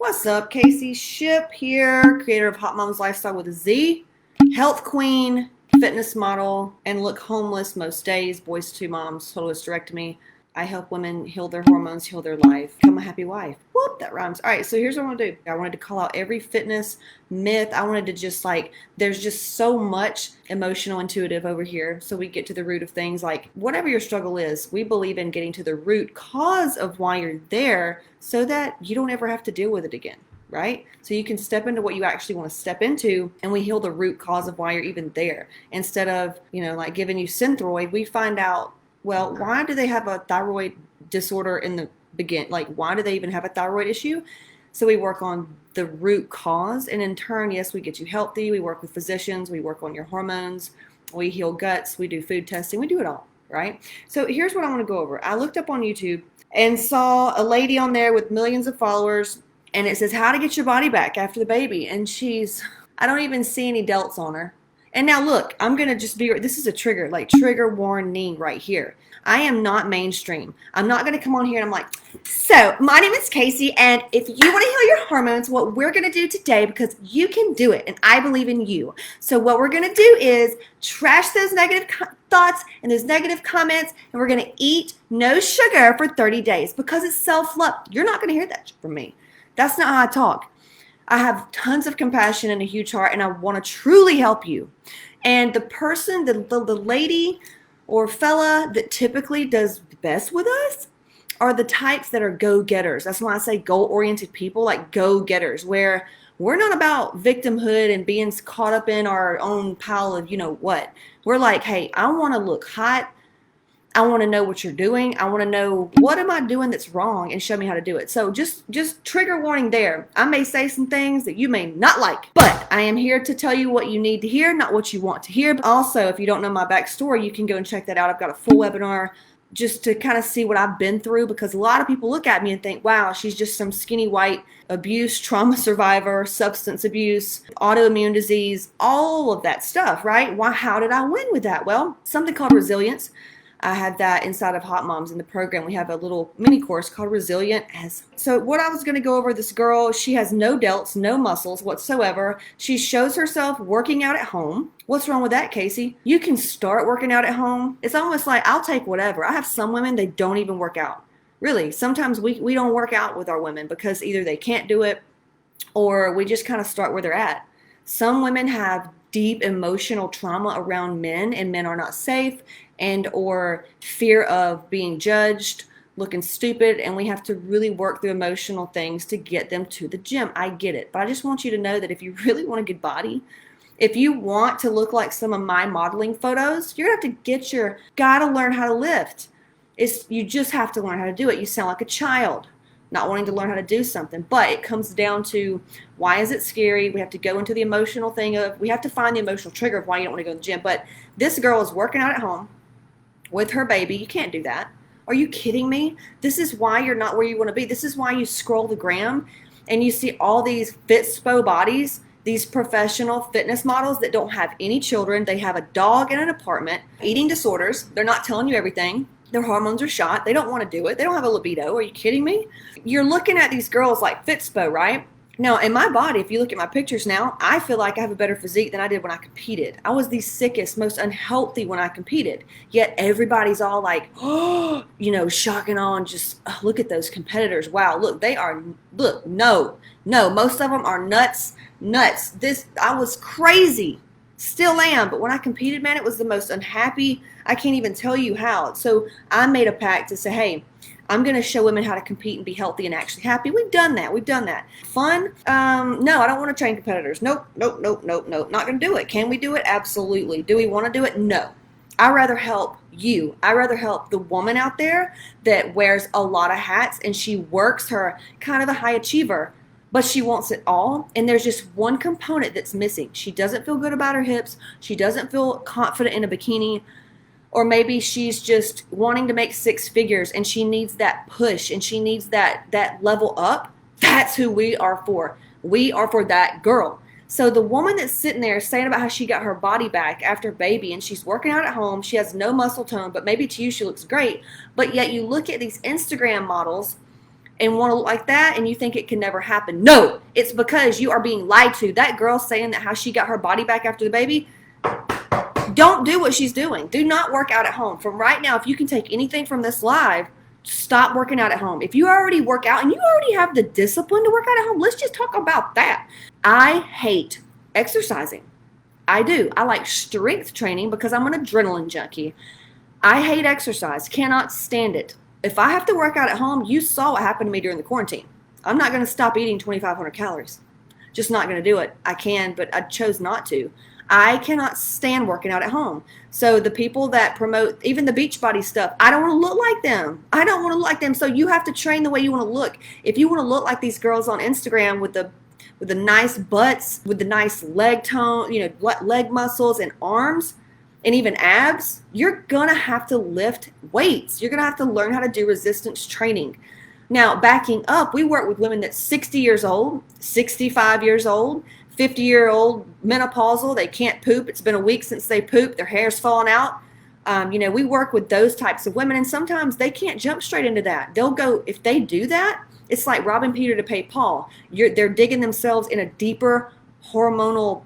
What's up, Casey? Ship here, creator of Hot Mom's Lifestyle with a Z, health queen, fitness model, and look homeless most days. Boys to moms, total hysterectomy. I help women heal their hormones, heal their life, become a happy wife. Whoop, that rhymes. All right, so here's what I want to do. I wanted to call out every fitness myth. I wanted to just there's just so much emotional intuitive over here. So we get to the root of things like whatever your struggle is, we believe in getting to the root cause of why you're there so that you don't ever have to deal with it again. Right? So you can step into what you actually want to step into, and we heal the root cause of why you're even there. Instead of, like giving you Synthroid, we find out, well, why do they have a thyroid disorder in the begin? Like, why do they even have a thyroid issue? So we work on the root cause, and in turn, yes, we get you healthy. We work with physicians. We work on your hormones. We heal guts. We do food testing. We do it all, right? So here's what I want to go over. I looked up on YouTube and saw a lady on there with millions of followers, and it says how to get your body back after the baby. And I don't even see any delts on her. And now look, I'm going to just this is a trigger warning right here. I am not mainstream. I'm not going to come on here and I'm like, so my name is Casey, and if you want to heal your hormones, what we're going to do today, because you can do it, and I believe in you. So what we're going to do is trash those negative thoughts and those negative comments, and we're going to eat no sugar for 30 days because it's self-love. You're not going to hear that from me. That's not how I talk. I have tons of compassion and a huge heart, and I want to truly help you. And the person, the lady or fella that typically does best with us are the types that are go-getters. That's why I say goal-oriented people, like go-getters, where we're not about victimhood and being caught up in our own pile of what. We're like, hey, I want to look hot. I want to know what you're doing. I want to know what am I doing that's wrong, and show me how to do it. So just trigger warning there. I may say some things that you may not like, but I am here to tell you what you need to hear, not what you want to hear. But also, if you don't know my backstory, you can go and check that out. I've got a full webinar just to kind of see what I've been through, because a lot of people look at me and think, wow, she's just some skinny white abuse, trauma survivor, substance abuse, autoimmune disease, all of that stuff, right? Why? How did I win with that? Well, something called resilience. I had that inside of Hot Moms in the program. We have a little mini course called Resilient. So what I was going to go over, this girl, she has no delts, no muscles whatsoever. She shows herself working out at home. What's wrong with that, Casey? You can start working out at home. It's almost like I'll take whatever. I have some women, they don't even work out. Really, sometimes we don't work out with our women because either they can't do it or we just kind of start where they're at. Some women have deep emotional trauma around men, and men are not safe, and or fear of being judged, looking stupid, and we have to really work through emotional things to get them to the gym. I get it, but I just want you to know that if you really want a good body, if you want to look like some of my modeling photos, you're gonna have to gotta learn how to lift. You just have to learn how to do it. You sound like a child not wanting to learn how to do something, but it comes down to, why is it scary? We have to go into the emotional thing of, we have to find the emotional trigger of why you don't want to go to the gym. But this girl is working out at home with her baby. You can't do that. Are you kidding me? This is why you're not where you want to be. This is why you scroll the gram and you see all these Fitspo bodies, these professional fitness models that don't have any children. They have a dog in an apartment, eating disorders. They're not telling you everything. Their hormones are shot. They don't want to do it. They don't have a libido. Are you kidding me? You're looking at these girls like Fitspo, right? Now, in my body, if you look at my pictures now, I feel like I have a better physique than I did when I competed. I was the sickest, most unhealthy when I competed. Yet everybody's all like, oh, shock and awe, and just look at those competitors. Wow, look, no, most of them are nuts. I was crazy. Still am, but when I competed, man, it was the most unhappy. I can't even tell you how. So I made a pact to say, hey, I'm going to show women how to compete and be healthy and actually happy. We've done that. Fun? No, I don't want to train competitors. Nope. Not going to do it. Can we do it? Absolutely. Do we want to do it? No. I rather help you. I rather help the woman out there that wears a lot of hats and she works her kind of a high achiever, but she wants it all, and there's just one component that's missing. She doesn't feel good about her hips. She doesn't feel confident in a bikini, or maybe she's just wanting to make six figures and she needs that push and she needs that level up. That's who we are for. We are for that girl. So the woman that's sitting there saying about how she got her body back after baby and she's working out at home, she has no muscle tone, but maybe to you she looks great, but yet you look at these Instagram models and want to look like that, and you think it can never happen. No, it's because you are being lied to. That girl saying that how she got her body back after the baby, don't do what she's doing. Do not work out at home. From right now, if you can take anything from this live, stop working out at home. If you already work out and you already have the discipline to work out at home, let's just talk about that. I hate exercising. I do. I like strength training because I'm an adrenaline junkie. I hate exercise. Cannot stand it. If I have to work out at home, you saw what happened to me during the quarantine. I'm not going to stop eating 2,500 calories. Just not going to do it. I can, but I chose not to. I cannot stand working out at home. So the people that promote even the Beachbody stuff, I don't want to look like them. I don't want to look like them. So you have to train the way you want to look. If you want to look like these girls on Instagram with the nice butts, with the nice leg tone, leg muscles and arms and even abs, you're going to have to lift weights. You're going to have to learn how to do resistance training. Now, backing up, we work with women that's 60 years old, 65 years old, 50-year-old menopausal. They can't poop. It's been a week since they pooped. Their hair's falling out. We work with those types of women, and sometimes they can't jump straight into that. They'll go, if they do that, it's like robbing Peter to pay Paul. They're digging themselves in a deeper hormonal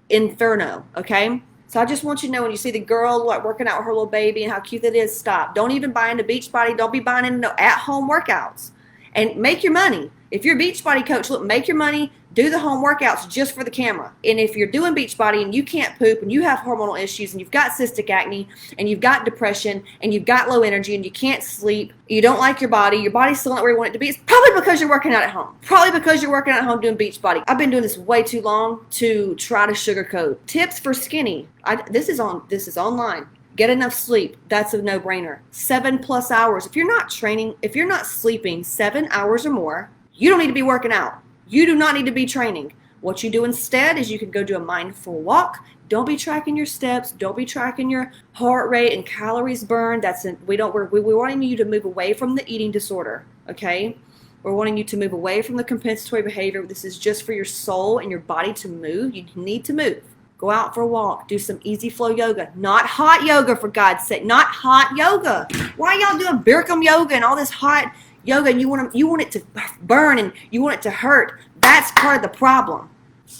inferno, okay? So I just want you to know, when you see the girl working out with her little baby and how cute that is, stop. Don't even buy into Beachbody. Don't be buying into at-home workouts. And make your money. If you're a Beachbody coach, look, make your money. Do the home workouts just for the camera. And if you're doing Beachbody and you can't poop and you have hormonal issues and you've got cystic acne and you've got depression and you've got low energy and you can't sleep, you don't like your body's still not where you want it to be, it's probably because you're working out at home. Probably because you're working out at home doing Beachbody. I've been doing this way too long to try to sugarcoat. Tips for skinny. This is online. Get enough sleep. That's a no-brainer. 7+ hours. If you're not sleeping 7 hours or more, you don't need to be working out. You do not need to be training. What you do instead is you can go do a mindful walk. Don't be tracking your steps. Don't be tracking your heart rate and calories burned. We're wanting you to move away from the eating disorder, okay? We're wanting you to move away from the compensatory behavior. This is just for your soul and your body to move. You need to move. Go out for a walk. Do some easy flow yoga. Not hot yoga, for God's sake. Not hot yoga. Why are y'all doing Bikram yoga and all this hot yoga, and you want it to burn and you want it to hurt? That's part of the problem.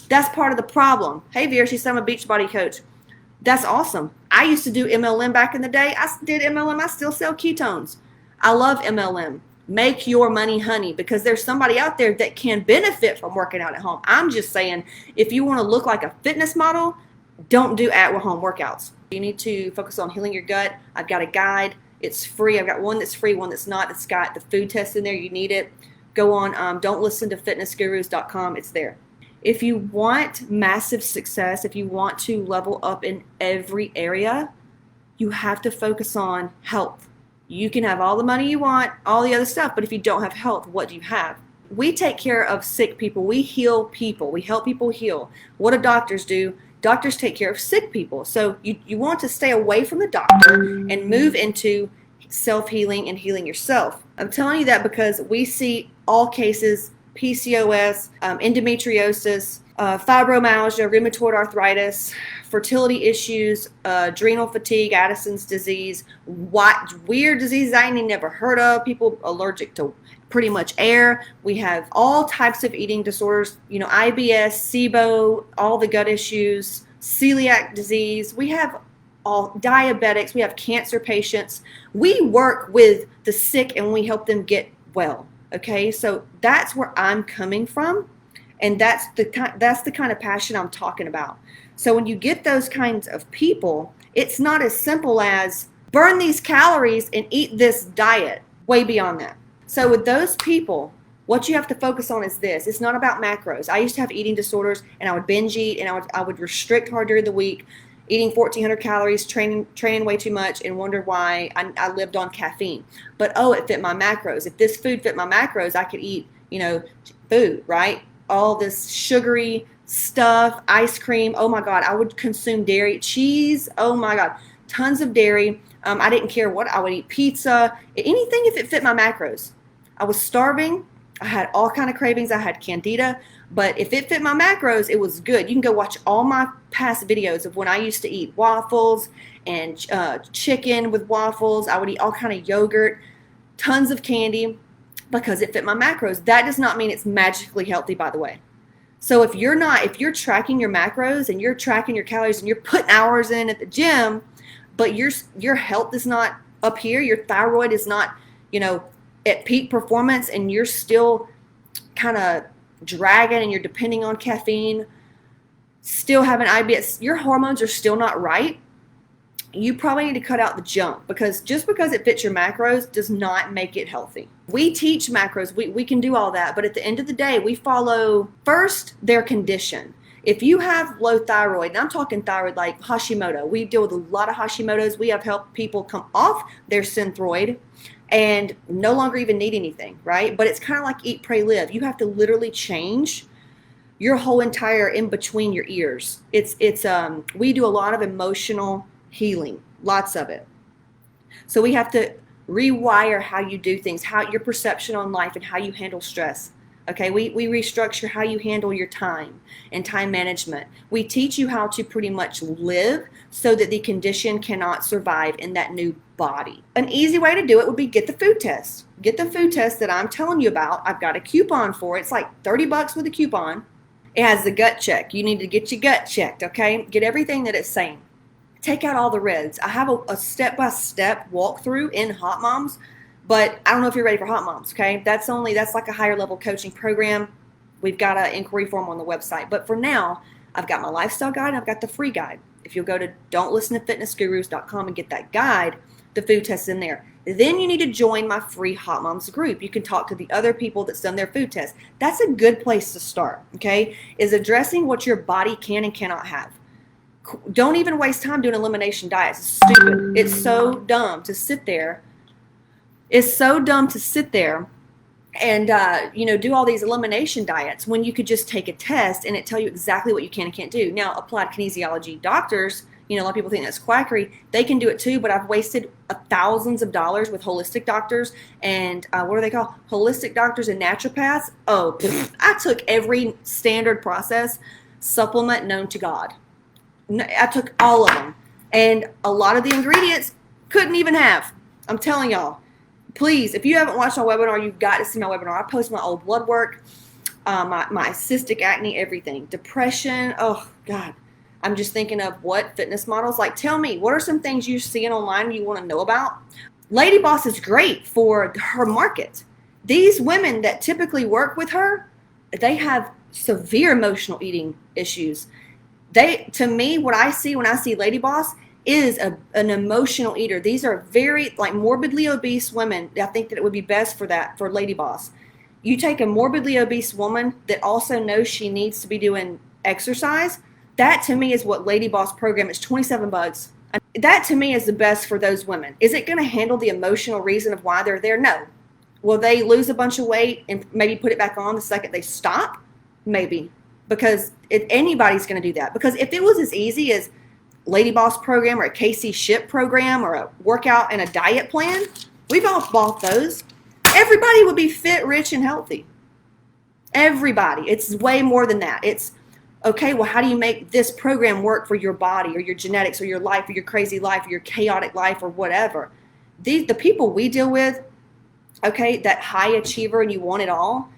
That's part of the problem. Hey, Vera, she said I'm a Beachbody coach. That's awesome. I used to do MLM back in the day. I did MLM. I still sell ketones. I love MLM. Make your money, honey, because there's somebody out there that can benefit from working out at home. I'm just saying, if you want to look like a fitness model, don't do at-home workouts. You need to focus on healing your gut. I've got a guide. It's free. I've got one that's free, one that's not. It's got the food test in there. You need it. Go on. Don't listen to fitnessgurus.com. It's there. If you want massive success, if you want to level up in every area, you have to focus on health. You can have all the money you want, all the other stuff, but if you don't have health, what do you have? We take care of sick people. We heal people. We help people heal. What do doctors do? Doctors take care of sick people. So you want to stay away from the doctor and move into self-healing and healing yourself. I'm telling you that because we see all cases, PCOS, endometriosis, fibromyalgia, rheumatoid arthritis, fertility issues, adrenal fatigue, Addison's disease, weird diseases I ain't never heard of, people allergic to pretty much air. We have all types of eating disorders, IBS, SIBO, all the gut issues, celiac disease. We have all diabetics. We have cancer patients. We work with the sick and we help them get well. Okay, so that's where I'm coming from, and that's the kind of passion I'm talking about. So when you get those kinds of people, it's not as simple as burn these calories and eat this diet. Way beyond that. So with those people, what you have to focus on is this. It's not about macros. I used to have eating disorders, and I would binge eat, and I would restrict hard during the week, eating 1,400 calories, training way too much, and wonder why I lived on caffeine. But, it fit my macros. If this food fit my macros, I could eat, food, right? All this sugary stuff, ice cream. Oh, my God. I would consume dairy, cheese. Oh, my God. Tons of dairy. I didn't care what. I would eat pizza, anything if it fit my macros. I was starving. I had all kind of cravings. I had candida. But if it fit my macros, it was good. You can go watch all my past videos of when I used to eat waffles and chicken with waffles. I would eat all kind of yogurt, tons of candy. because it fit my macros. That does not mean it's magically healthy, by the way. So if you're tracking your macros and you're tracking your calories and you're putting hours in at the gym, but your health is not up here, your thyroid is not, at peak performance, and you're still kind of dragging and you're depending on caffeine, still having IBS, your hormones are still not right, you probably need to cut out the junk, because just because it fits your macros does not make it healthy. We teach macros, we can do all that, but at the end of the day, we follow first their condition. If you have low thyroid, and I'm talking thyroid like Hashimoto, we deal with a lot of Hashimoto's. We have helped people come off their Synthroid and no longer even need anything, right? But it's kind of like eat, pray, live. You have to literally change your whole entire in between your ears. We do a lot of emotional healing, lots of it. So we have to rewire how you do things, how your perception on life and how you handle stress. Okay, we restructure how you handle your time and time management. We teach you how to pretty much live so that the condition cannot survive in that new body. An easy way to do it would be get the food test. Get the food test that I'm telling you about. I've got a coupon for it. It's like $30 with a coupon. It has the gut check. You need to get your gut checked, okay? Get everything that it's saying. Take out all the reds. I have a step-by-step walkthrough in Hot Moms, but I don't know if you're ready for Hot Moms, okay? That's like a higher level coaching program. We've got an inquiry form on the website. But for now, I've got my lifestyle guide and I've got the free guide. If you'll go to don'tlistentofitnessgurus.com and get that guide, the food test in there. Then you need to join my free Hot Moms group. You can talk to the other people that's done their food test. That's a good place to start, okay? Is addressing what your body can and cannot have. Don't even waste time doing elimination diets. It's stupid. It's so dumb to sit there. And do all these elimination diets when you could just take a test and it tell you exactly what you can and can't do. Now, applied kinesiology doctors, a lot of people think that's quackery. They can do it too, but I've wasted thousands of dollars with holistic doctors and what are they called? Holistic doctors and naturopaths. Oh, I took every standard process supplement known to God. I took all of them, and a lot of the ingredients couldn't even have. I'm telling y'all. Please, if you haven't watched my webinar, you've got to see my webinar. I post my old blood work, my cystic acne, everything. Depression, oh, God. I'm just thinking of what fitness models. Like, tell me, what are some things you're seeing online you want to know about? Lady Boss is great for her market. These women that typically work with her, they have severe emotional eating issues. To me, what I see when I see Lady Boss is an emotional eater. These are very morbidly obese women. I think that it would be best for Lady Boss. You take a morbidly obese woman that also knows she needs to be doing exercise. That to me is what Lady Boss program is. $27. That to me is the best for those women. Is it going to handle the emotional reason of why they're there? No. Will they lose a bunch of weight and maybe put it back on the second they stop? Maybe. Because anybody's going to do that. Because if it was as easy as Lady Boss program or a KC Ship program or a workout and a diet plan, we've all bought those. Everybody would be fit, rich, and healthy. Everybody. It's way more than that. It's, okay, well, how do you make this program work for your body or your genetics or your life or your crazy life or your chaotic life or whatever? The people we deal with, okay, that high achiever and you want it all,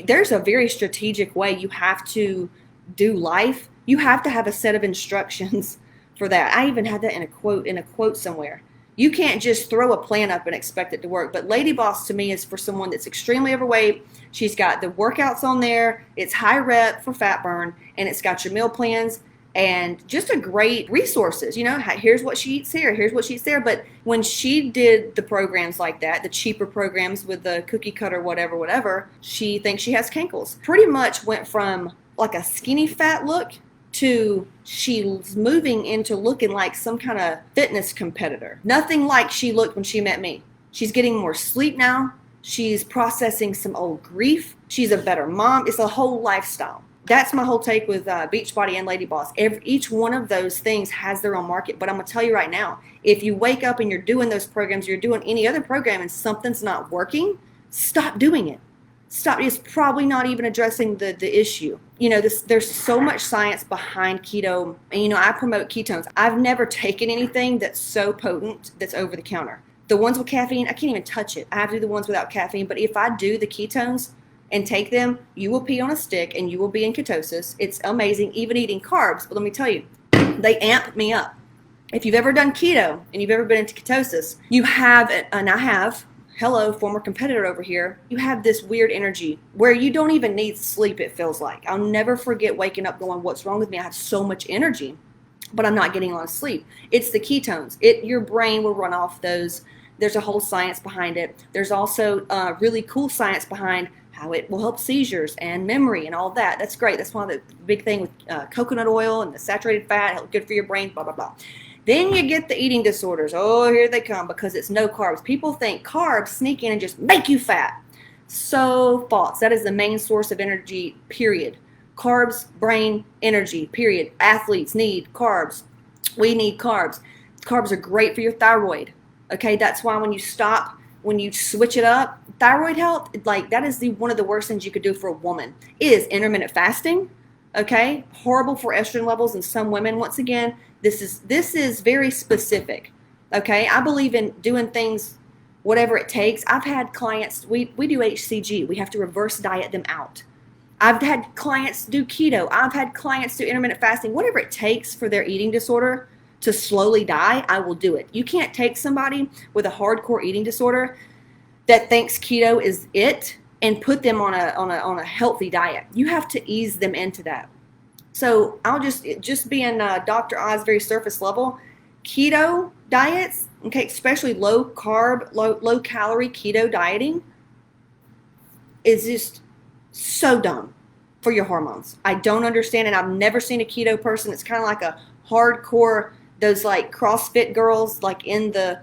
there's a very strategic way you have to do life. You have to have a set of instructions for that. I even had that in a quote somewhere. You can't just throw a plan up and expect it to work. But Lady Boss to me is for someone that's extremely overweight. She's got the workouts on there. It's high rep for fat burn, and it's got your meal plans and just a great resources. Here's what she eats here. Here's what she eats there. But when she did the programs like that, the cheaper programs with the cookie cutter, whatever, she thinks she has cankles. Pretty much went from like a skinny fat look to she's moving into looking like some kind of fitness competitor. Nothing like she looked when she met me. She's getting more sleep now. She's processing some old grief. She's a better mom. It's a whole lifestyle. That's my whole take with Beachbody and Lady Boss. Each one of those things has their own market. But I'm going to tell you right now, if you wake up and you're doing those programs, you're doing any other program and something's not working, stop doing it. Stop. It's probably not even addressing the issue. There's so much science behind keto. And, I promote ketones. I've never taken anything that's so potent that's over the counter. The ones with caffeine, I can't even touch it. I have to do the ones without caffeine. But if I do the ketones and take them, you will pee on a stick and you will be in ketosis. It's amazing. Even eating carbs. But let me tell you, they amp me up. If you've ever done keto and you've ever been into ketosis, you have, and I have, hello, former competitor over here, you have this weird energy where you don't even need sleep, it feels like. I'll never forget waking up going, what's wrong with me? I have so much energy, but I'm not getting a lot of sleep. It's the ketones. Your brain will run off those. There's a whole science behind it. There's also really cool science behind how it will help seizures and memory and all that. That's great. That's one of the big thing with coconut oil and the saturated fat, good for your brain, blah, blah, blah. Then you get the eating disorders. Oh, here they come, because it's no carbs. People think carbs sneak in and just make you fat. So false. That is the main source of energy, period. Carbs, brain, energy, period. Athletes need carbs. We need carbs. Carbs are great for your thyroid. Okay, that's why when you switch it up, thyroid health, like that is one of the worst things you could do for a woman is intermittent fasting. Okay, horrible for estrogen levels in some women. Once again, this is very specific. Okay, I believe in doing things whatever it takes. I've had clients, we do HCG. We have to reverse diet them out. I've had clients do keto. I've had clients do intermittent fasting. Whatever it takes for their eating disorder to slowly die, I will do it. You can't take somebody with a hardcore eating disorder that thinks keto is it and put them on a healthy diet. You have to ease them into that. So I'll just being Dr. Oz, very surface level, keto diets, okay, especially low carb, low calorie keto dieting is just so dumb for your hormones. I don't understand, and I've never seen a keto person. It's kind of like a hardcore, those like CrossFit girls like in the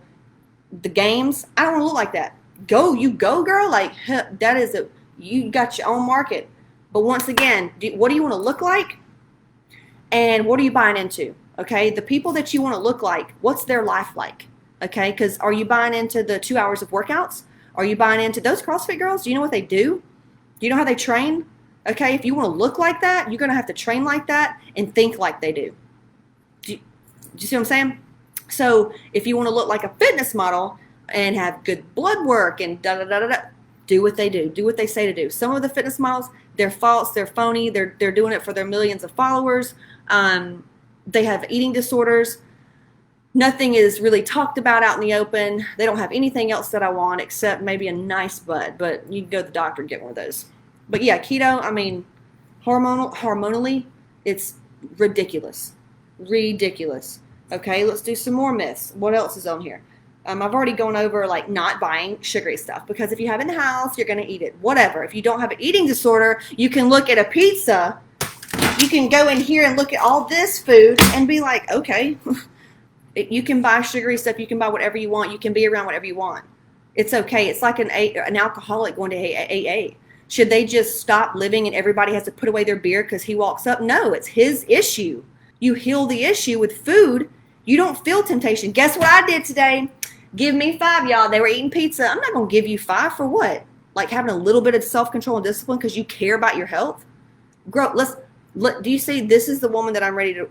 games. I don't want to look like that. You go girl, like that is you got your own market. But once again, what do you want to look like, and what are you buying into? Okay, the people that you want to look like, what's their life like? Okay, because are you buying into the 2 hours of workouts? Are you buying into those CrossFit girls? Do you know what they do? Do you know how they train? Okay, if you want to look like that, you're going to have to train like that and think like they do. Do you see what I'm saying? So if you want to look like a fitness model and have good blood work and da-da-da-da-da, do what they do. Do what they say to do. Some of the fitness models, they're false, they're phony, they're doing it for their millions of followers. They have eating disorders. Nothing is really talked about out in the open. They don't have anything else that I want except maybe a nice butt, but you can go to the doctor and get one of those. But yeah, keto, I mean, hormonally, it's ridiculous. Ridiculous. Okay, let's do some more myths. What else is on here? I've already gone over like not buying sugary stuff, because if you have it in the house, you're going to eat it. Whatever. If you don't have an eating disorder, you can look at a pizza. You can go in here and look at all this food and be like, okay, you can buy sugary stuff. You can buy whatever you want. You can be around whatever you want. It's okay. It's like an alcoholic going to AA. Should they just stop living and everybody has to put away their beer because he walks up? No, it's his issue. You heal the issue with food. You don't feel temptation. Guess what I did today? Give me 5, y'all. They were eating pizza. I'm not going to give you 5 for what? Like having a little bit of self-control and discipline because you care about your health? Do you see this is the woman that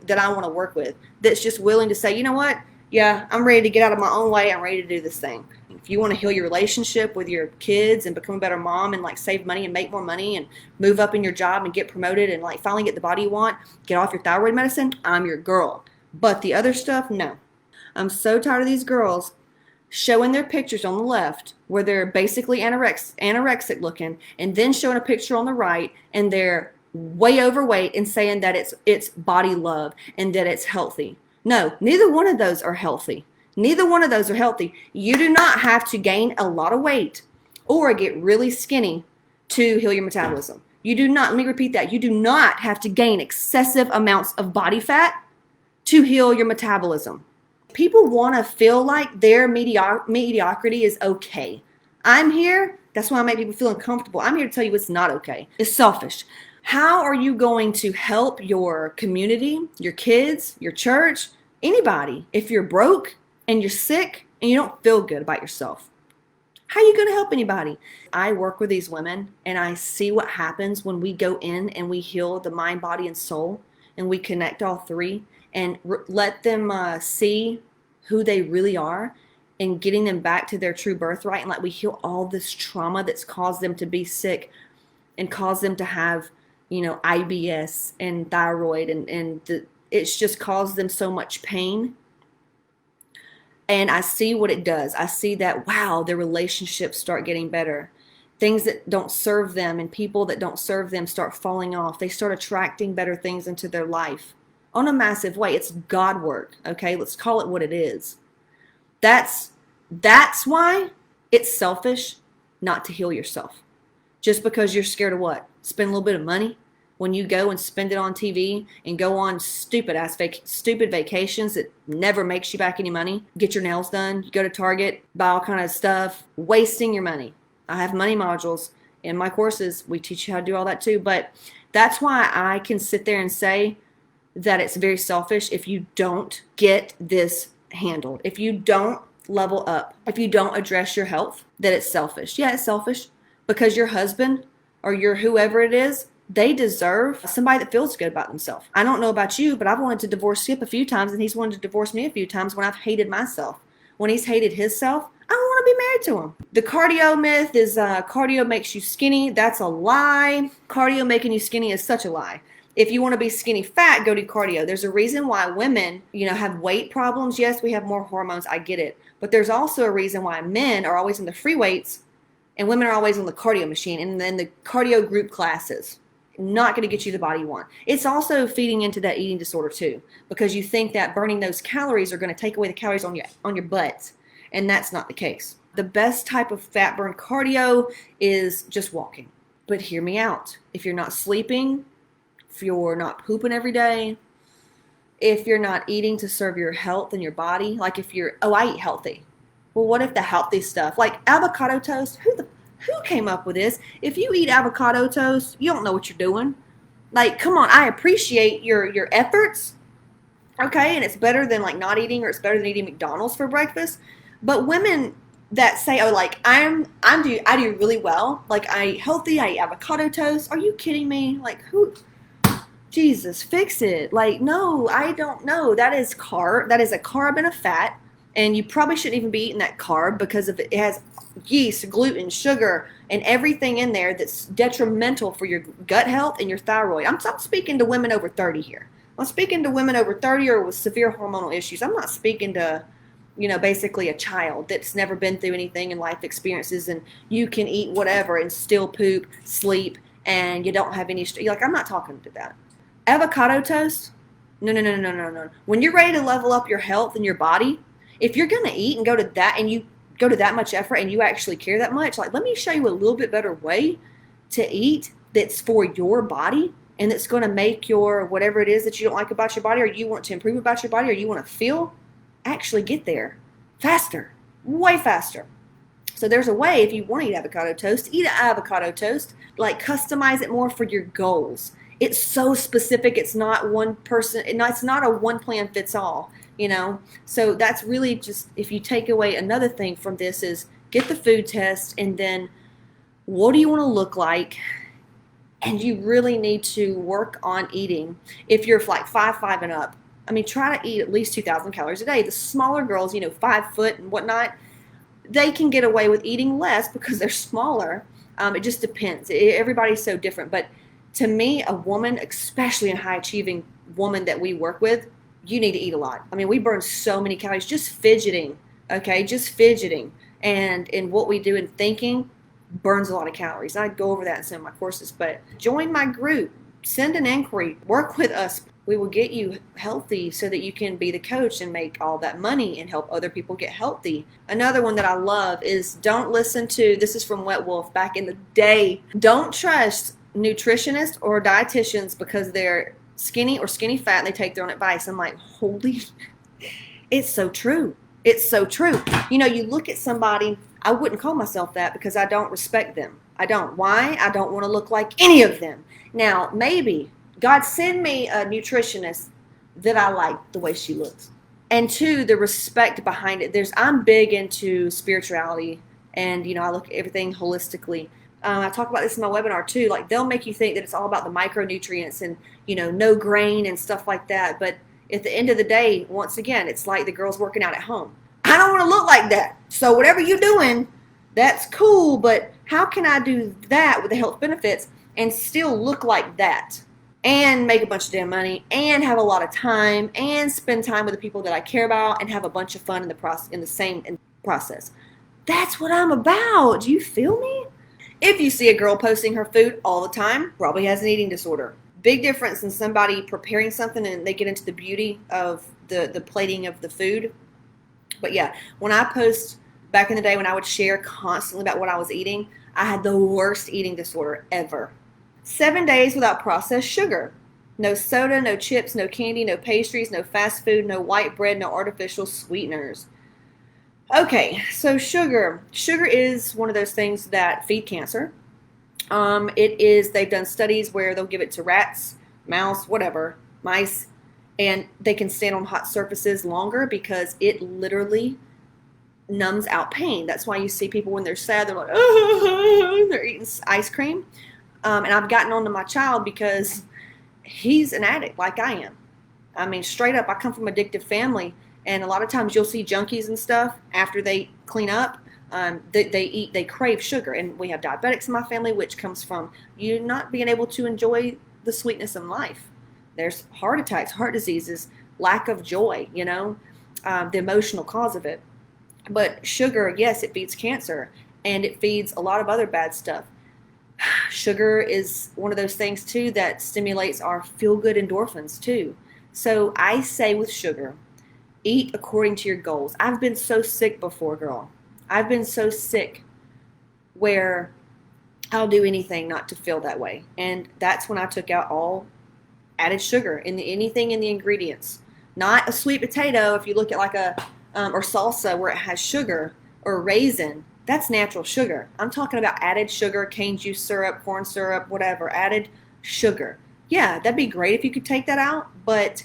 that I want to work with, that's just willing to say, you know what? Yeah, I'm ready to get out of my own way. I'm ready to do this thing. If you want to heal your relationship with your kids and become a better mom and like save money and make more money and move up in your job and get promoted and like finally get the body you want, get off your thyroid medicine, I'm your girl. But the other stuff, no. I'm so tired of these girls showing their pictures on the left where they're basically anorexic looking, and then showing a picture on the right and they're way overweight and saying that it's body love and that it's healthy. No, neither one of those are healthy. Neither one of those are healthy. You do not have to gain a lot of weight or get really skinny to heal your metabolism. You do not, let me repeat that. You do not have to gain excessive amounts of body fat to heal your metabolism. People want to feel like their mediocrity is okay. I'm here. That's why I make people feel uncomfortable. I'm here to tell you it's not okay. It's selfish. How are you going to help your community, your kids, your church, anybody, if you're broke and you're sick and you don't feel good about yourself? How are you going to help anybody? I work with these women and I see what happens when we go in and we heal the mind, body, and soul, and we connect all three and let them see who they really are. and getting them back to their true birthright, and like we heal all this trauma that's caused them to be sick and caused them to have, IBS and thyroid, it's just caused them so much pain. And I see what it does. I see that, wow, their relationships start getting better. Things that don't serve them and people that don't serve them start falling off. They start attracting better things into their life on a massive way. It's God work, okay? Let's call it what it is. That's why it's selfish not to heal yourself. Just because you're scared of what? Spend a little bit of money when you go and spend it on TV and go on stupid vacations that never makes you back any money. Get your nails done. You go to Target, buy all kind of stuff, wasting your money. I have money modules in my courses. We teach you how to do all that too. But that's why I can sit there and say that it's very selfish if you don't get this handled. If you don't level up, if you don't address your health, that it's selfish. Yeah, it's selfish because your husband or your whoever it is, they deserve somebody that feels good about themselves. I don't know about you, but I've wanted to divorce Skip a few times, and he's wanted to divorce me a few times when I've hated myself. When he's hated himself, I don't want to be married to him. The cardio myth is cardio makes you skinny. That's a lie. Cardio making you skinny is such a lie. If you want to be skinny fat, go do cardio. There's a reason why women, have weight problems. Yes, we have more hormones. I get it. But there's also a reason why men are always in the free weights and women are always on the cardio machine and then the cardio group classes. Not going to get you the body you want. It's also feeding into that eating disorder too, because you think that burning those calories are going to take away the calories on your butts, and that's not the case. The best type of fat burn cardio is just walking. But hear me out. If you're not sleeping, if you're not pooping every day, if you're not eating to serve your health and your body, like if you're, I eat healthy. Well, what if the healthy stuff, like avocado toast, who came up with this? If you eat avocado toast, you don't know what you're doing. Like, come on, I appreciate your efforts, okay? And it's better than like not eating, or it's better than eating McDonald's for breakfast. But women that say, oh, like I do really well. Like I eat avocado toast. Are you kidding me? Like who? Jesus, fix it. Like, no, I don't know. That is a carb and a fat. And you probably shouldn't even be eating that carb because of it has yeast, gluten, sugar, and everything in there that's detrimental for your gut health and your thyroid. I'm speaking to women over 30 here. I'm speaking to women over 30 or with severe hormonal issues. I'm not speaking to, basically a child that's never been through anything in life experiences and you can eat whatever and still poop, sleep, and you don't have any, I'm not talking to that. Avocado toast? No. When you're ready to level up your health and your body, if you're going to eat and go to that and you go to that much effort and you actually care that much, like let me show you a little bit better way to eat that's for your body and that's going to make your whatever it is that you don't like about your body or you want to improve about your body or you want to feel, actually get there faster, way faster. So there's a way if you want to eat avocado toast, eat an avocado toast, like customize it more for your goals. It's so specific. It's not one person. It's not a one plan fits all. So that's really just, if you take away another thing from this is get the food test and then what do you want to look like? And you really need to work on eating. If you're like 5'5" and up, try to eat at least 2,000 calories a day. The smaller girls, 5 foot and whatnot, they can get away with eating less because they're smaller. It just depends. Everybody's so different. But to me, a woman, especially a high achieving woman that we work with, you need to eat a lot. We burn so many calories just fidgeting, okay? Just fidgeting. And in what we do in thinking burns a lot of calories. And I go over that in some of my courses. But join my group. Send an inquiry. Work with us. We will get you healthy so that you can be the coach and make all that money and help other people get healthy. Another one that I love is don't listen to, this is from Wet Wolf back in the day, don't trust nutritionists or dietitians because they're skinny or skinny fat and they take their own advice. I'm like, holy, it's so true. It's so true. You look at somebody, I wouldn't call myself that because I don't respect them. I don't. Why? I don't want to look like any of them. Now, maybe God send me a nutritionist that I like the way she looks. And two, the respect behind it. I'm big into spirituality and, I look at everything holistically. I talk about this in my webinar too. Like they'll make you think that it's all about the micronutrients and, no grain and stuff like that. But at the end of the day, once again, it's like the girls working out at home. I don't want to look like that. So whatever you're doing, that's cool, but how can I do that with the health benefits and still look like that and make a bunch of damn money and have a lot of time and spend time with the people that I care about and have a bunch of fun in the process? That's what I'm about. Do you feel me? If you see a girl posting her food all the time, probably has an eating disorder. Big difference in somebody preparing something and they get into the beauty of the plating of the food. But yeah, when I post back in the day when I would share constantly about what I was eating, I had the worst eating disorder ever. 7 days without processed sugar. No soda, no chips, no candy, no pastries, no fast food, no white bread, no artificial sweeteners. Okay, so sugar. Sugar is one of those things that feed cancer. They've done studies where they'll give it to rats, mouse, whatever, mice, and they can stand on hot surfaces longer because it literally numbs out pain. That's why you see people when they're sad, they're like, oh, they're eating ice cream. And I've gotten onto my child because he's an addict like I am. I mean, straight up, I come from an addictive family, and a lot of times you'll see junkies and stuff after they clean up. They crave sugar, and we have diabetics in my family, which comes from you not being able to enjoy the sweetness in life. There's heart attacks, heart diseases, lack of joy, the emotional cause of it. But sugar, yes, it feeds cancer, and it feeds a lot of other bad stuff. Sugar is one of those things, too, that stimulates our feel-good endorphins, too. So I say with sugar, eat according to your goals. I've been so sick before, girl. I've been so sick where I'll do anything not to feel that way. And that's when I took out all added sugar in anything in the ingredients. Not a sweet potato, if you look at like or salsa where it has sugar, or raisin. That's natural sugar. I'm talking about added sugar, cane juice syrup, corn syrup, whatever, added sugar. Yeah, that'd be great if you could take that out, but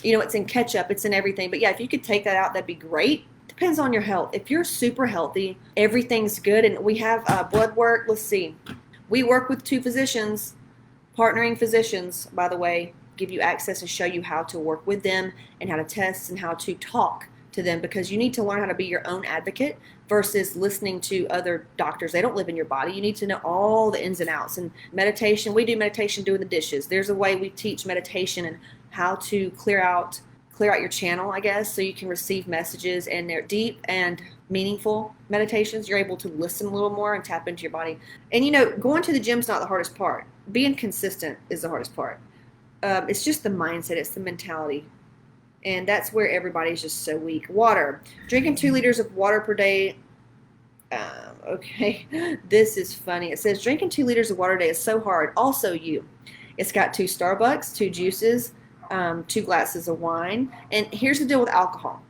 it's in ketchup, it's in everything. But yeah, if you could take that out, that'd be great. Depends on your health. If you're super healthy, everything's good. And we have blood work. Let's see. We work with 2 physicians, partnering physicians, by the way, give you access and show you how to work with them and how to test and how to talk to them, because you need to learn how to be your own advocate versus listening to other doctors. They don't live in your body. You need to know all the ins and outs. And meditation, we do meditation doing the dishes. There's a way we teach meditation and how to clear out your channel, I guess, so you can receive messages, and they're deep and meaningful meditations. You're able to listen a little more and tap into your body. And going to the gym's not the hardest part. Being consistent is the hardest part. It's just the mindset. It's the mentality. And that's where everybody's just so weak. Water. Drinking 2 liters of water per day. Okay, this is funny. It says drinking 2 liters of water a day is so hard. Also It's got 2 Starbucks, 2 juices, 2 glasses of wine. And here's the deal with alcohol.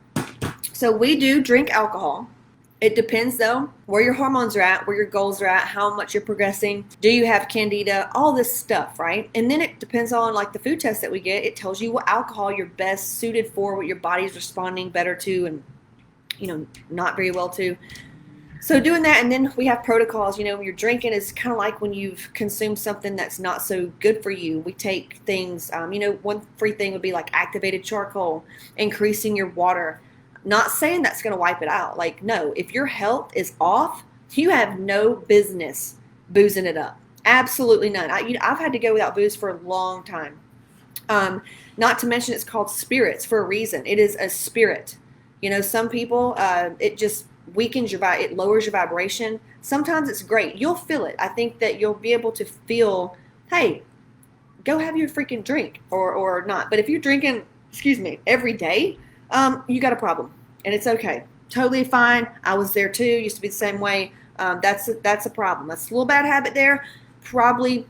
So we do drink alcohol. It depends, though, where your hormones are at, where your goals are at, how much you're progressing. Do you have candida? All this stuff, right? And then it depends on, like, the food test that we get. It tells you what alcohol you're best suited for, what your body's responding better to and, not very well to. So doing that, and then we have protocols. When you're drinking is kind of like when you've consumed something that's not so good for you. We take things, one free thing would be like activated charcoal, increasing your water. Not saying that's going to wipe it out. Like, no, if your health is off, you have no business boozing it up. Absolutely none. I've had to go without booze for a long time. Not to mention it's called spirits for a reason. It is a spirit. Some people, it just weakens it lowers your vibration. Sometimes it's great. You'll feel it. I think that you'll be able to feel, hey, go have your freaking drink or not. But if you're drinking, every day, you got a problem, and it's okay. Totally fine. I was there too. Used to be the same way. That's a problem. That's a little bad habit there. Probably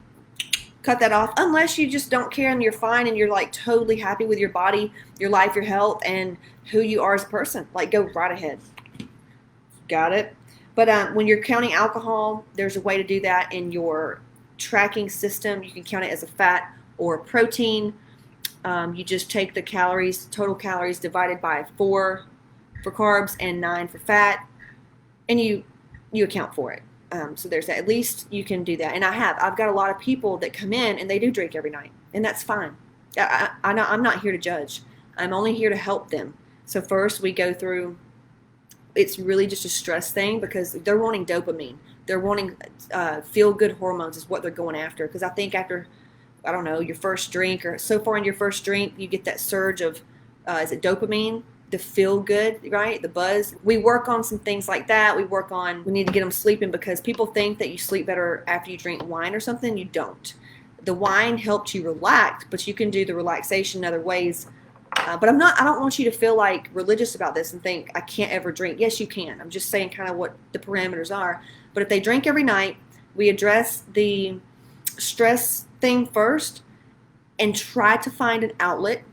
cut that off unless you just don't care and you're fine and you're like totally happy with your body, your life, your health, and who you are as a person. Like, go right ahead. Got it? But when you're counting alcohol, there's a way to do that in your tracking system. You can count it as a fat or a protein. You just take the calories, total calories divided by 4 for carbs and 9 for fat, and you account for it. So there's that. At least you can do that. And I've got a lot of people that come in and they do drink every night, and that's fine. I'm not here to judge. I'm only here to help them. So first we go through it's really just a stress thing because they're wanting dopamine. They're wanting feel good hormones is what they're going after. Because I think after, I don't know, your first drink or so far in your first drink, you get that surge of, is it dopamine? The feel good, right? The buzz. We work on some things like that. We need to get them sleeping because people think that you sleep better after you drink wine or something. You don't. The wine helps you relax, but you can do the relaxation in other ways. But I don't want you to feel like religious about this and think I can't ever drink. Yes, you can. I'm just saying kind of what the parameters are. But if they drink every night, we address the stress thing first and try to find an outlet.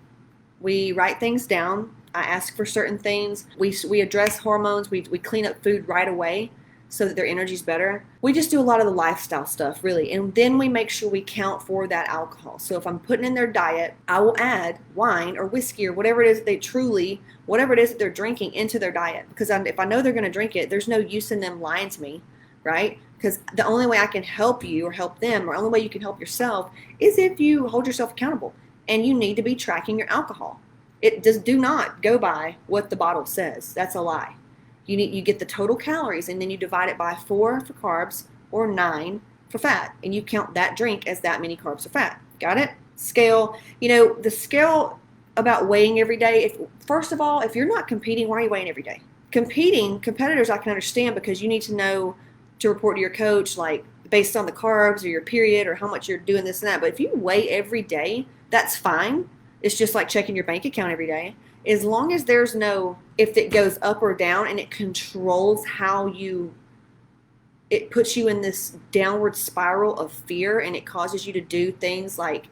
We write things down. I ask for certain things. We address hormones. We clean up food right away so that their energy's better. We just do a lot of the lifestyle stuff, really. And then we make sure we count for that alcohol. So if I'm putting in their diet, I will add wine or whiskey or whatever it is that whatever it is that they're drinking into their diet. Because if I know they're going to drink it, there's no use in them lying to me, right? Because the only way I can help you or help them, or the only way you can help yourself, is if you hold yourself accountable. And you need to be tracking your alcohol. Do not go by what the bottle says. That's a lie. You get the total calories and then you divide it by 4 for carbs or 9 for fat. And you count that drink as that many carbs or fat. Got it? Scale. The scale about weighing every day. First of all, if you're not competing, why are you weighing every day? Competitors I can understand because you need to know to report to your coach, like based on the carbs or your period or how much you're doing this and that. But if you weigh every day, that's fine. It's just like checking your bank account every day. As long as there's if it goes up or down and it controls it puts you in this downward spiral of fear and it causes you to do things like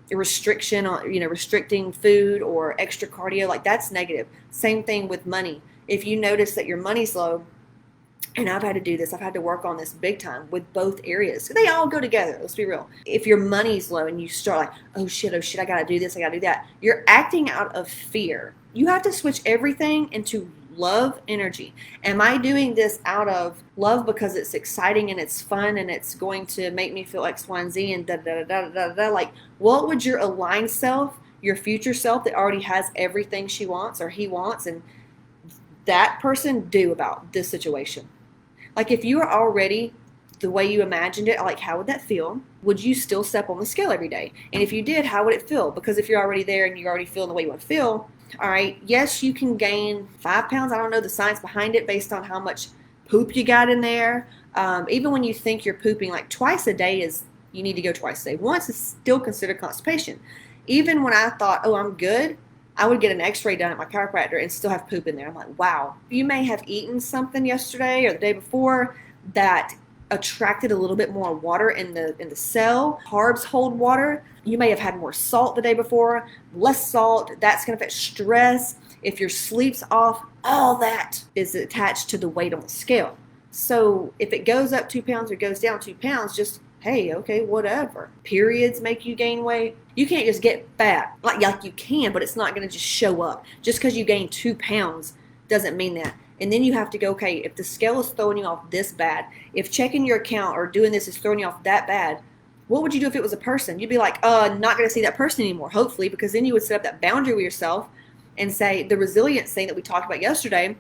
restricting food or extra cardio, like that's negative. Same thing with money. If you notice that your money's low, and I've had to do this. I've had to work on this big time with both areas. They all go together. Let's be real. If your money's low and you start like, oh shit, I got to do this, I got to do that. You're acting out of fear. You have to switch everything into love energy. Am I doing this out of love because it's exciting and it's fun and it's going to make me feel X, Y, and Z and da da da da da da? Like, what would your aligned self, your future self that already has everything she wants or he wants and that person do about this situation? Like if you are already the way you imagined it, like how would that feel? Would you still step on the scale every day? And if you did, how would it feel? Because if you're already there and you're already feeling the way you want to feel, all right, yes, you can gain 5 pounds. I don't know the science behind it based on how much poop you got in there. Even when you think you're pooping, like twice a day you need to go twice a day. Once is still considered constipation. Even when I thought, oh, I'm good, I would get an x-ray done at my chiropractor and still have poop in there. I'm like, wow. You may have eaten something yesterday or the day before that attracted a little bit more water in the cell. Carbs hold water. You may have had more salt the day before, less salt. That's going to affect stress. If your sleep's off, all that is attached to the weight on the scale. So if it goes up 2 pounds or goes down 2 pounds, just, hey, okay, whatever. Periods make you gain weight. You can't just get fat. Like you can, but it's not going to just show up. Just because you gain 2 pounds doesn't mean that. And then you have to go, okay, if the scale is throwing you off this bad, if checking your account or doing this is throwing you off that bad, what would you do if it was a person? You'd be like, not going to see that person anymore, hopefully, because then you would set up that boundary with yourself and say the resilience thing that we talked about yesterday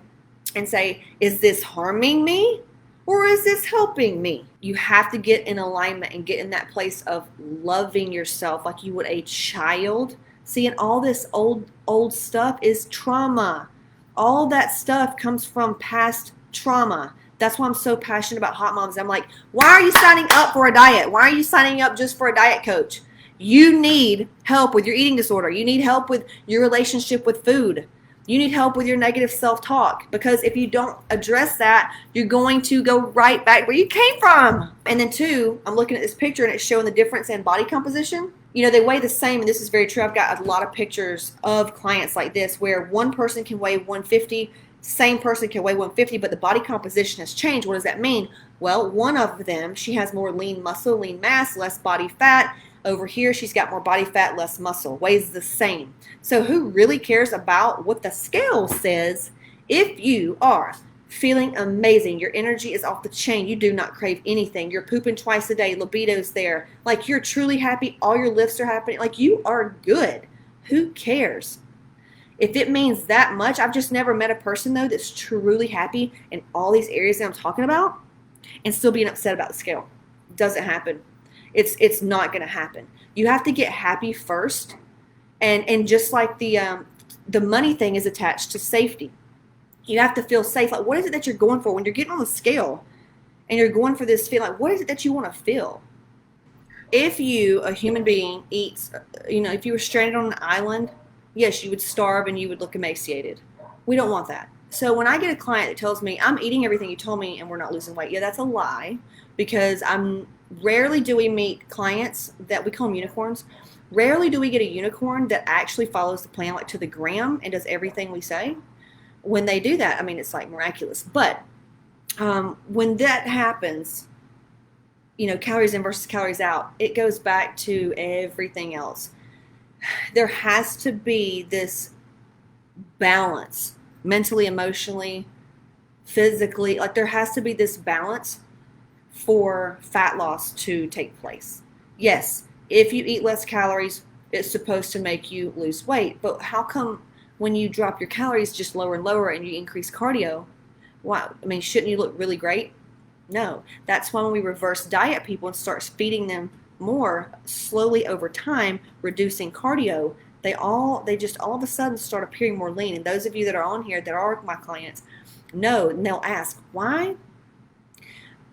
and say, is this harming me or is this helping me? You have to get in alignment and get in that place of loving yourself like you would a child. See, and all this old stuff is trauma. All that stuff comes from past trauma. That's why I'm so passionate about Hot Moms. I'm like, why are you signing up for a diet? Why are you signing up just for a diet coach? You need help with your eating disorder. You need help with your relationship with food. You need help with your negative self-talk, because if you don't address that, you're going to go right back where you came from. And then 2, I'm looking at this picture and it's showing the difference in body composition. You know, they weigh the same, and this is very true. I've got a lot of pictures of clients like this where one person can weigh 150, same person can weigh 150, but the body composition has changed. What does that mean? Well, one of them, she has more lean muscle, lean mass, less body fat. Over here, she's got more body fat, less muscle, weighs the same. So who really cares about what the scale says if you are feeling amazing? Your energy is off the chain. You do not crave anything. You're pooping twice a day. Libido's there. Like you're truly happy. All your lifts are happening. Like you are good. Who cares? If it means that much, I've just never met a person though that's truly happy in all these areas that I'm talking about and still being upset about the scale. It doesn't happen. It's not going to happen. You have to get happy first, and just like the money thing is attached to safety. You have to feel safe. Like, what is it that you're going for when you're getting on the scale and you're going for this feeling? Like, what is it that you want to feel? If you, a human being, eats, if you were stranded on an island, yes, you would starve and you would look emaciated. We don't want that. So when I get a client that tells me, I'm eating everything you told me and we're not losing weight, yeah, that's a lie, because rarely do we meet clients that we call them unicorns. Rarely do we get a unicorn that actually follows the plan like to the gram and does everything we say. When they do that, I mean, it's like miraculous. But when that happens, calories in versus calories out, it goes back to everything else. There has to be this balance, mentally, emotionally, physically. Like, there has to be this balance for fat loss to take place. Yes, if you eat less calories, it's supposed to make you lose weight. But how come when you drop your calories just lower and lower and you increase cardio, wow, I mean, shouldn't you look really great? No. That's why when we reverse diet people and start feeding them more slowly over time, reducing cardio, they just all of a sudden start appearing more lean. And those of you that are on here that are my clients know, and they'll ask, why?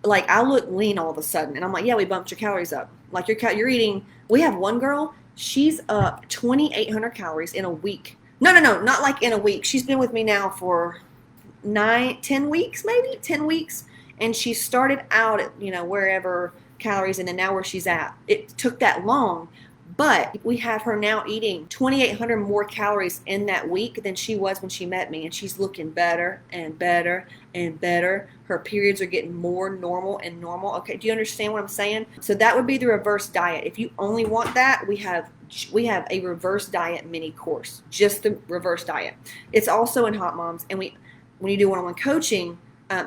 Like, I look lean all of a sudden. And I'm like, yeah, we bumped your calories up. Like, you're eating, we have one girl, she's up 2,800 calories in a week. No, not like in a week. She's been with me now for 10 weeks, maybe 10 weeks. And she started out at, wherever calories, and then now where she's at. It took that long, but we have her now eating 2,800 more calories in that week than she was when she met me, and she's looking better and better and better. Her periods are getting more normal and normal. Okay, do you understand what I'm saying? So that would be the reverse diet. If you only want that, we have a reverse diet mini course, just the reverse diet. It's also in Hot Moms, and when you do one-on-one coaching,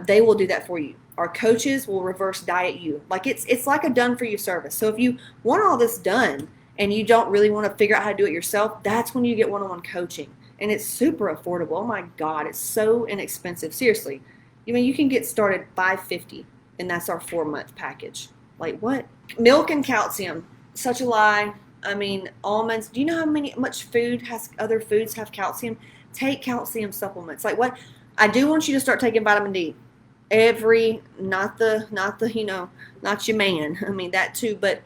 they will do that for you. Our coaches will reverse diet you. Like, it's like a done for you service. So if you want all this done and you don't really want to figure out how to do it yourself, that's when you get one-on-one coaching. And it's super affordable. Oh my God, it's so inexpensive. Seriously. You can get started $550, and that's our 4-month package. Like, what? Milk and calcium. Such a lie. I mean, almonds. Do you know how much other foods have calcium? Take calcium supplements. Like, what? I do want you to start taking vitamin D. Not your man. I mean, that too, but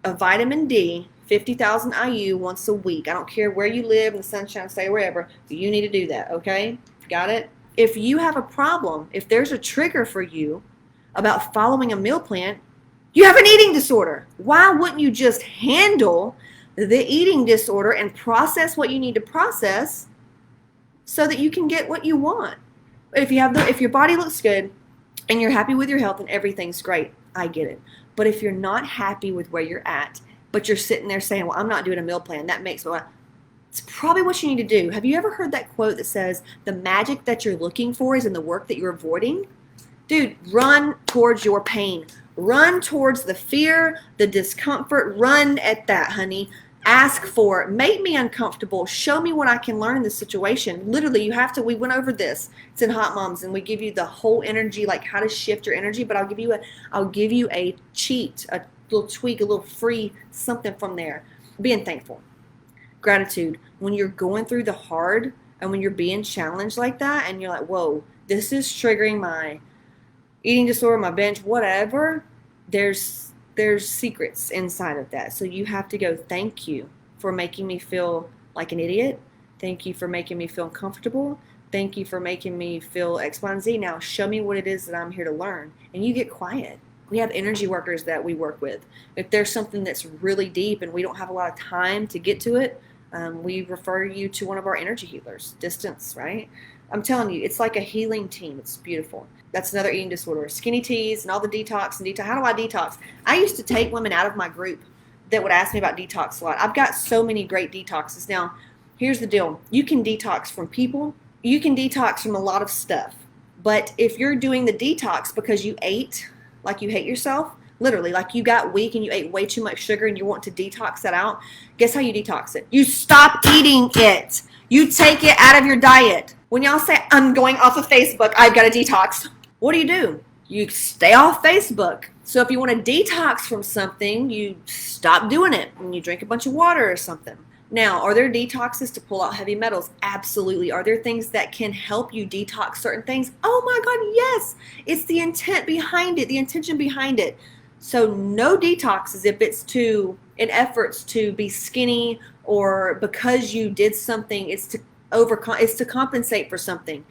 a vitamin D, 50,000 IU once a week. I don't care where you live in the Sunshine State or wherever, you need to do that, okay? Got it? If you have a problem, if there's a trigger for you about following a meal plan, you have an eating disorder. Why wouldn't you just handle the eating disorder and process what you need to process so that you can get what you want? If your body looks good and you're happy with your health and everything's great, I get it. But if you're not happy with where you're at, but you're sitting there saying, well, I'm not doing a meal plan, that makes me, it's probably what you need to do. Have you ever heard that quote that says, the magic that you're looking for is in the work that you're avoiding? Dude, run towards your pain. Run towards the fear, the discomfort. Run at that, honey. Ask for it. Make me uncomfortable. Show me what I can learn in this situation. Literally, we went over this. It's in Hot Moms, and we give you the whole energy, like how to shift your energy, but I'll give you a cheat, a little tweak, a little free something from there. Being thankful. Gratitude. When you're going through the hard and when you're being challenged like that and you're like, whoa, this is triggering my eating disorder, my binge, whatever, there's secrets inside of that. So you have to go, thank you for making me feel like an idiot. Thank you for making me feel uncomfortable. Thank you for making me feel X, Y, and Z. Now show me what it is that I'm here to learn. And you get quiet. We have energy workers that we work with. If there's something that's really deep and we don't have a lot of time to get to it, we refer you to one of our energy healers. Distance, right? I'm telling you, it's like a healing team. It's beautiful. That's another eating disorder. Skinny teas and all the detox and detox. How do I detox? I used to take women out of my group that would ask me about detox a lot. I've got so many great detoxes. Now, here's the deal. You can detox from people. You can detox from a lot of stuff. But if you're doing the detox because you ate like you hate yourself, Literally, like you got weak and you ate way too much sugar and you want to detox that out. Guess how you detox it? You stop eating it. You take it out of your diet. When y'all say, I'm going off of Facebook, I've got to detox. What do? You stay off Facebook. So if you want to detox from something, you stop doing it and you drink a bunch of water or something. Now, are there detoxes to pull out heavy metals? Absolutely. Are there things that can help you detox certain things? Oh my God, yes. It's the intent behind it, the intention behind it. So no detoxes if it's in efforts to be skinny or because you did something, it's to compensate for something.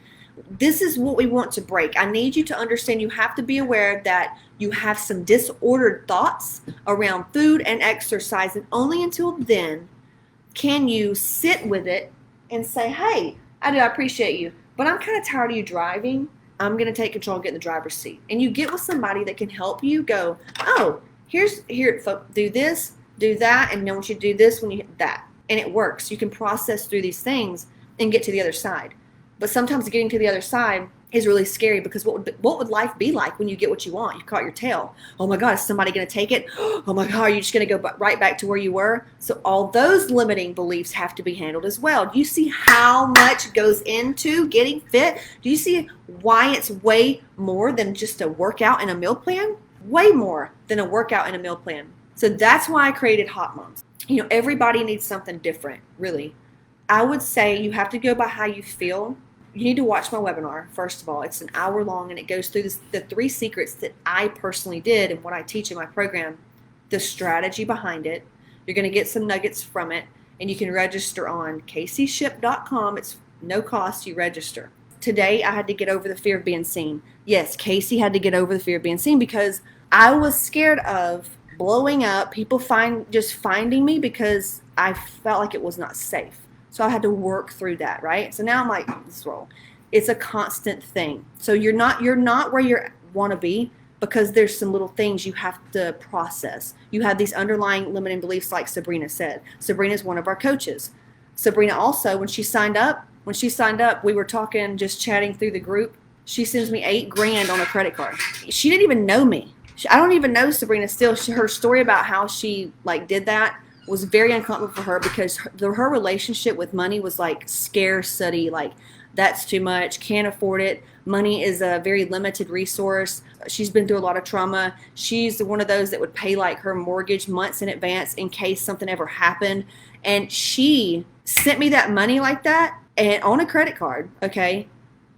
This is what we want to break. I need you to understand you have to be aware that you have some disordered thoughts around food and exercise, and only until then can you sit with it and say, hey, I appreciate you, but I'm kind of tired of you driving. I'm going to take control and get in the driver's seat. And you get with somebody that can help you go, oh, here, do this, do that, and I want you to do this when you hit that. And it works. You can process through these things and get to the other side. But sometimes getting to the other side is really scary because what would life be like when you get what you want? You caught your tail. Oh my God, is somebody going to take it? Oh my God, are you just going to go right back to where you were? So all those limiting beliefs have to be handled as well. Do you see how much goes into getting fit? Do you see why it's way more than just a workout and a meal plan? Way more than a workout and a meal plan. So that's why I created Hot Moms. Everybody needs something different, really. I would say you have to go by how you feel. You need to watch my webinar, first of all. It's an hour long, and it goes through the 3 secrets that I personally did and what I teach in my program, the strategy behind it. You're going to get some nuggets from it, and you can register on CaseyShip.com. It's no cost. You register. Today, I had to get over the fear of being seen. Yes, Casey had to get over the fear of being seen because I was scared of blowing up, people just finding me because I felt like it was not safe. So I had to work through that, right? So now I'm like, this is wrong. It's a constant thing. So you're not where you want to be because there's some little things you have to process. You have these underlying limiting beliefs like Sabrina said. Sabrina's one of our coaches. Sabrina also, when she signed up, we were talking, just chatting through the group. She sends me $8,000 on a credit card. She didn't even know me. I don't even know Sabrina still. Her story about how she did that was very uncomfortable for her because her relationship with money was like scarcity, like that's too much, can't afford it. Money is a very limited resource. She's been through a lot of trauma. She's one of those that would pay like her mortgage months in advance in case something ever happened. And she sent me that money like that and on a credit card, okay?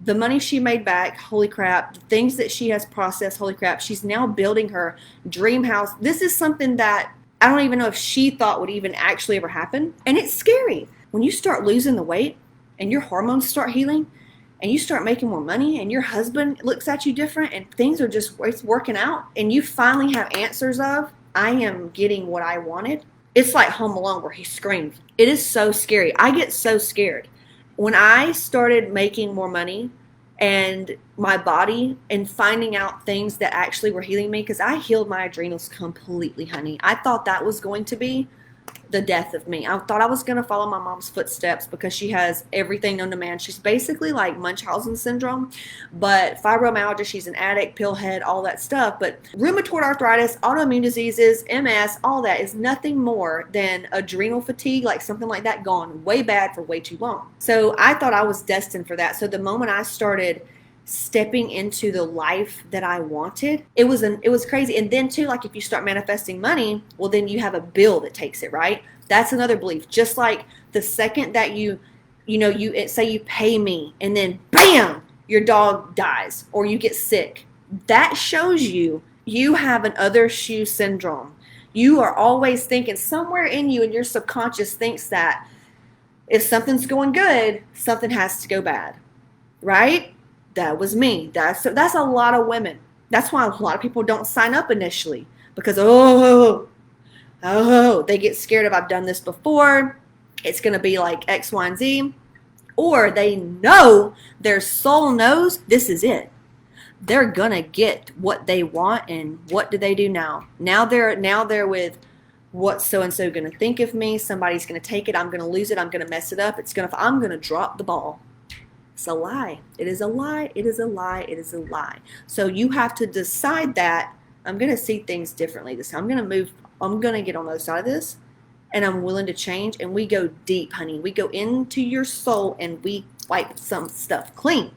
The money she made back, holy crap, the things that she has processed, holy crap, she's now building her dream house. This is something that I don't even know if she thought would even actually ever happen. And it's scary. When you start losing the weight and your hormones start healing and you start making more money and your husband looks at you different and things are it's working out and you finally have answers of, I am getting what I wanted. It's like Home Alone where he screams. It is so scary. I get so scared. When I started making more money and my body and finding out things that actually were healing me, because I healed my adrenals completely, honey. I thought that was going to be the death of me. I thought I was going to follow my mom's footsteps because she has everything known to man. She's basically like Munchausen syndrome, but fibromyalgia, she's an addict, pillhead, all that stuff. But rheumatoid arthritis, autoimmune diseases, MS, all that is nothing more than adrenal fatigue, like something like that gone way bad for way too long. So I thought I was destined for that. So the moment I started stepping into the life that I wanted, it was crazy. And then too, like if you start manifesting money, well then you have a bill that takes it, right? That's another belief. Just like the second that you say you pay me and then bam, your dog dies or you get sick, that shows you have an other shoe syndrome. You are always thinking, somewhere in you and your subconscious thinks that if something's going good, something has to go bad, right? That was me. That's a lot of women. That's why a lot of people don't sign up initially because, they get scared of, I've done this before. It's going to be like X, Y, and Z. Or they know, their soul knows this is it. They're going to get what they want. And what do they do now? Now they're with, what's so-and-so going to think of me? Somebody's going to take it. I'm going to lose it. I'm going to mess it up. I'm going to drop the ball. It's a lie. It is a lie. It is a lie. It is a lie. So you have to decide that I'm going to see things differently this time. I'm going to move. I'm going to get on the other side of this, and I'm willing to change. And we go deep, honey. We go into your soul and we wipe some stuff clean.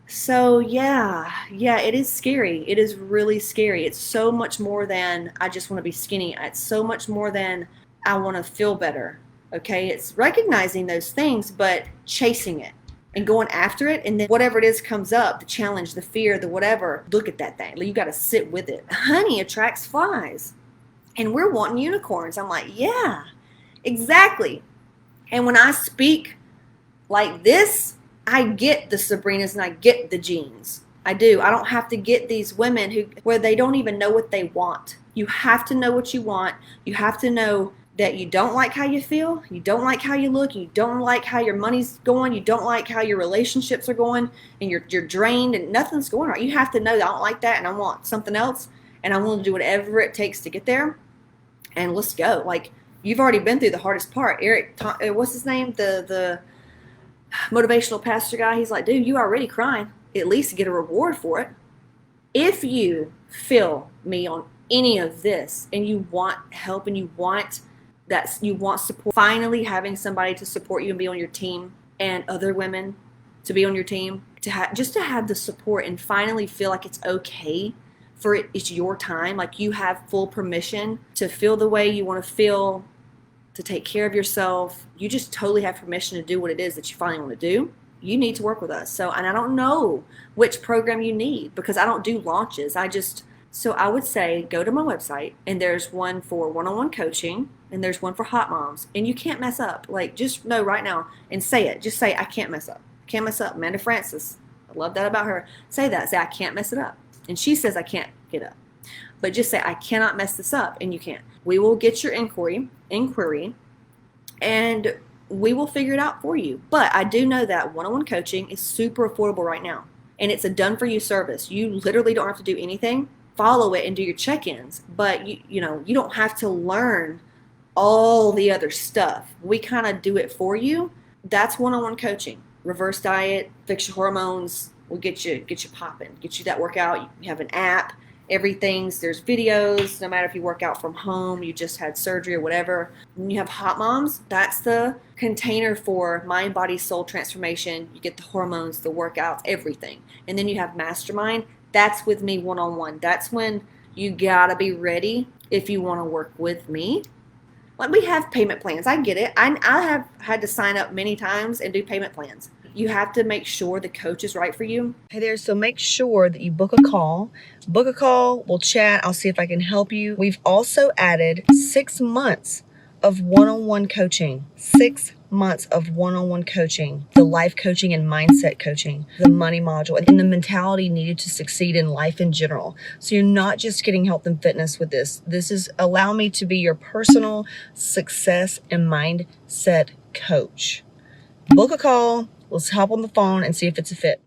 So yeah, it is scary. It is really scary. It's so much more than I just want to be skinny. It's so much more than I want to feel better. Okay, it's recognizing those things, but chasing it and going after it, and then whatever it is comes up, the challenge, the fear, the whatever, look at that thing. You got to sit with it. Honey attracts flies, and we're wanting unicorns. I'm like, yeah, exactly. And when I speak like this, I get the Sabrinas and I get the Jeans. I do. I don't have to get these women where they don't even know what they want. You have to know what you want. You have to know that you don't like how you feel, you don't like how you look, you don't like how your money's going, you don't like how your relationships are going, and you're drained and nothing's going right. You have to know that I don't like that and I want something else, and I'm willing to do whatever it takes to get there. And let's go. Like, you've already been through the hardest part. Eric, what's his name? The motivational pastor guy. He's like, dude, you already crying. At least get a reward for it. If you feel me on any of this and you want help and you want support, finally having somebody to support you and be on your team, and other women to be on your team, just to have the support and finally feel like it's okay for it's your time. Like, you have full permission to feel the way you want to feel, to take care of yourself. You just totally have permission to do what it is that you finally want to do. You need to work with us. And I don't know which program you need because I don't do launches. So I would say go to my website, and there's one for one-on-one coaching and there's one for hot moms, and you can't mess up. Like, just know right now and say it. Just say, I can't mess up. I can't mess up. Amanda Francis. I love that about her. Say that. Say, I can't mess it up. And she says, I can't get up. But just say, I cannot mess this up, and you can't. We will get your inquiry, and we will figure it out for you. But I do know that one-on-one coaching is super affordable right now, and it's a done-for-you service. You literally don't have to do anything. Follow it and do your check-ins, but you don't have to learn all the other stuff. We kind of do it for you. That's one-on-one coaching. Reverse diet, fix your hormones. We'll get you popping, get you that workout. You have an app. There's videos, no matter if you work out from home, you just had surgery or whatever. When you have Hot Moms, that's the container for mind, body, soul transformation. You get the hormones, the workouts, everything. And then you have Mastermind. That's with me one-on-one. That's when you gotta be ready if you want to work with me. Like, we have payment plans. I get it. I have had to sign up many times and do payment plans. You have to make sure the coach is right for you. Hey there, so make sure that you book a call. Book a call, we'll chat, I'll see if I can help you. We've also added 6 months of one-on-one coaching. 6 months of one-on-one coaching, the life coaching and mindset coaching, the money module, and the mentality needed to succeed in life in general. So you're not just getting health and fitness with this. This is allow me to be your personal success and mindset coach. Book a call. Let's hop on the phone and see if it's a fit.